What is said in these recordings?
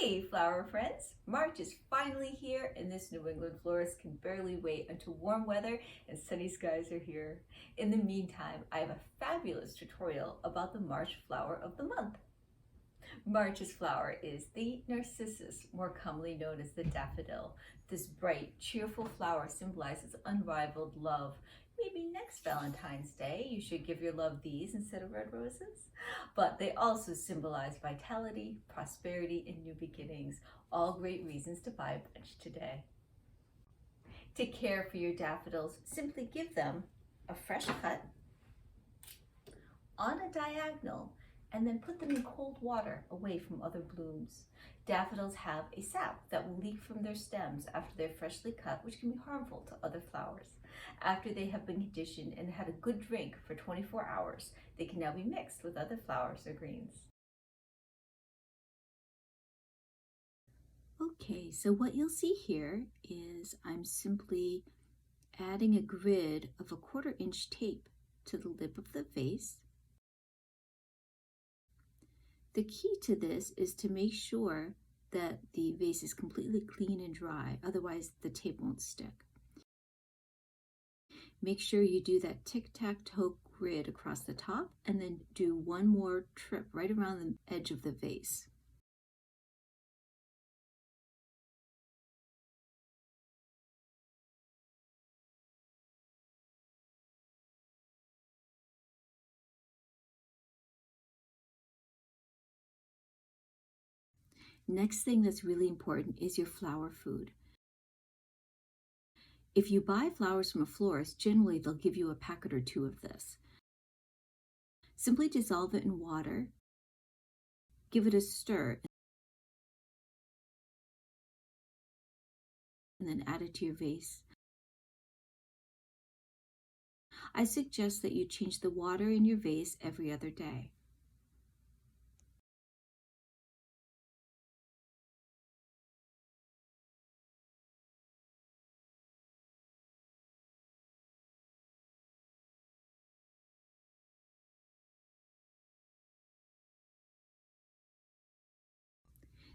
Hey, flower friends! March is finally here, and this New England florist can barely wait until warm weather and sunny skies are here. In the meantime, I have a fabulous tutorial about the March flower of the month. March's flower is the narcissus, more commonly known as the daffodil. This bright, cheerful flower symbolizes unrivaled love. Maybe next Valentine's Day you should give your love these instead of red roses. But they also symbolize vitality, prosperity, and new beginnings. All great reasons to buy a bunch today. To care for your daffodils, simply give them a fresh cut on a diagonal and then put them in cold water away from other blooms. Daffodils have a sap that will leak from their stems after they're freshly cut, which can be harmful to other flowers. After they have been conditioned and had a good drink for 24 hours, they can now be mixed with other flowers or greens. Okay, so what you'll see here is I'm simply adding a grid of a 1/4 inch tape to the lip of the vase. The key to this is to make sure that the vase is completely clean and dry, otherwise the tape won't stick. Make sure you do that tic-tac-toe grid across the top and then do one more trip right around the edge of the vase. Next thing that's really important is your flower food. If you buy flowers from a florist, generally they'll give you a packet or 2 of this. Simply dissolve it in water, give it a stir, and then add it to your vase. I suggest that you change the water in your vase every other day.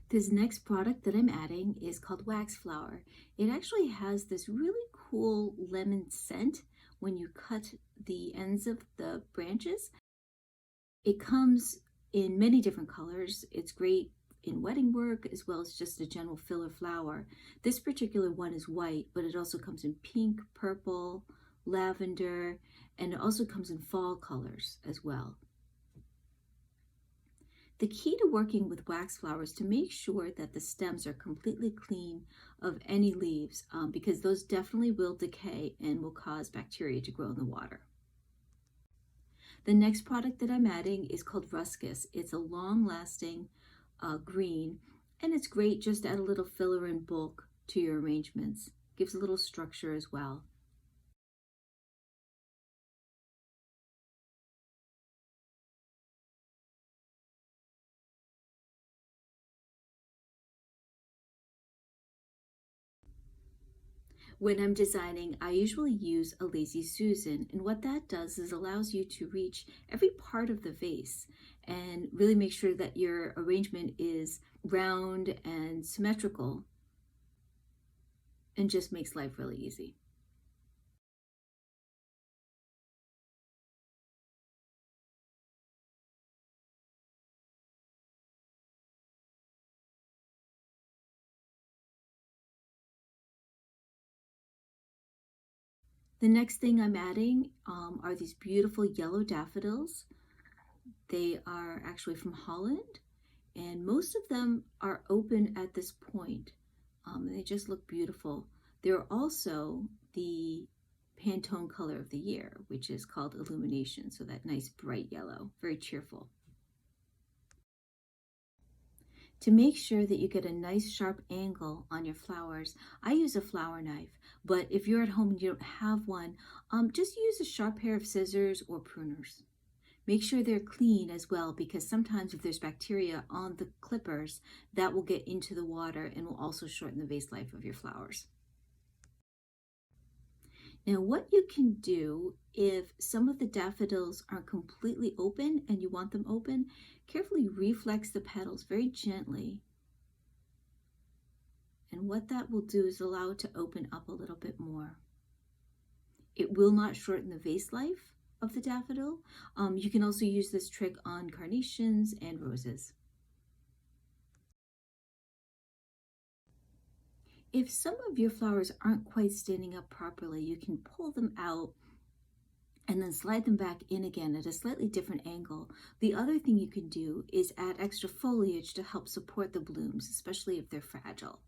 This next product that I'm adding is called wax flower. It actually has this really cool lemon scent when you cut the ends of the branches. It comes in many different colors. It's great in wedding work as well as just a general filler flower. This particular one is white, but it also comes in pink, purple, lavender, and it also comes in fall colors as well. The key to working with wax flowers is to make sure that the stems are completely clean of any leaves because those definitely will decay and will cause bacteria to grow in the water. The next product that I'm adding is called ruscus. It's a long-lasting green, and it's great just to add a little filler and bulk to your arrangements. Gives a little structure as well. When I'm designing, I usually use a Lazy Susan, and what that does is allows you to reach every part of the vase and really make sure that your arrangement is round and symmetrical and just makes life really easy. The next thing I'm adding are these beautiful yellow daffodils. They are actually from Holland, and most of them are open at this point. They just look beautiful. They're also the Pantone color of the year, which is called Illumination, so that nice bright yellow, very cheerful. To make sure that you get a nice sharp angle on your flowers, I use a flower knife, but if you're at home and you don't have one, just use a sharp pair of scissors or pruners. Make sure they're clean as well, because sometimes if there's bacteria on the clippers, that will get into the water and will also shorten the vase life of your flowers. Now, what you can do if some of the daffodils aren't completely open and you want them open, carefully reflex the petals very gently And what that will do is allow it to open up a little bit more. It will not shorten the vase life of the daffodil. You can also use this trick on carnations and roses. If some of your flowers aren't quite standing up properly, you can pull them out and then slide them back in again at a slightly different angle. The other thing you can do is add extra foliage to help support the blooms, especially if they're fragile.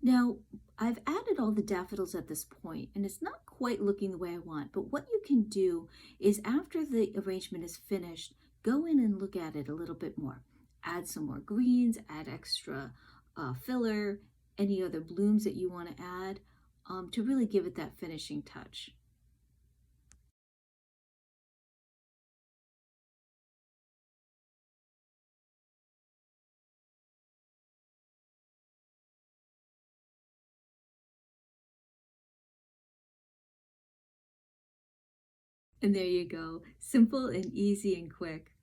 Now, I've added all the daffodils at this point, and it's not quite looking the way I want, but what you can do is after the arrangement is finished, go in and look at it a little bit more. Add some more greens, add extra filler, any other blooms that you want to add to really give it that finishing touch. And there you go, simple and easy and quick.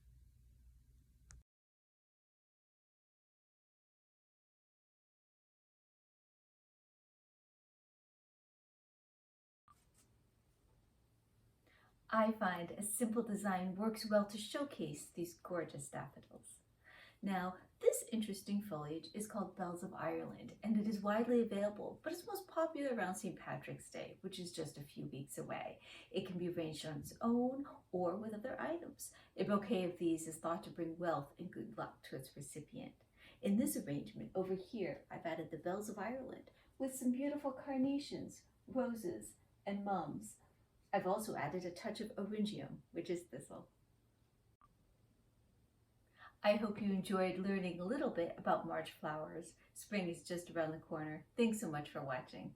I find a simple design works well to showcase these gorgeous daffodils. Now, this interesting foliage is called Bells of Ireland, and it is widely available, but it's most popular around St. Patrick's Day, which is just a few weeks away. It can be arranged on its own or with other items. A bouquet of these is thought to bring wealth and good luck to its recipient. In this arrangement over here, I've added the Bells of Ireland with some beautiful carnations, roses, and mums. I've also added a touch of Eryngium, which is thistle. I hope you enjoyed learning a little bit about March flowers. Spring is just around the corner. Thanks so much for watching.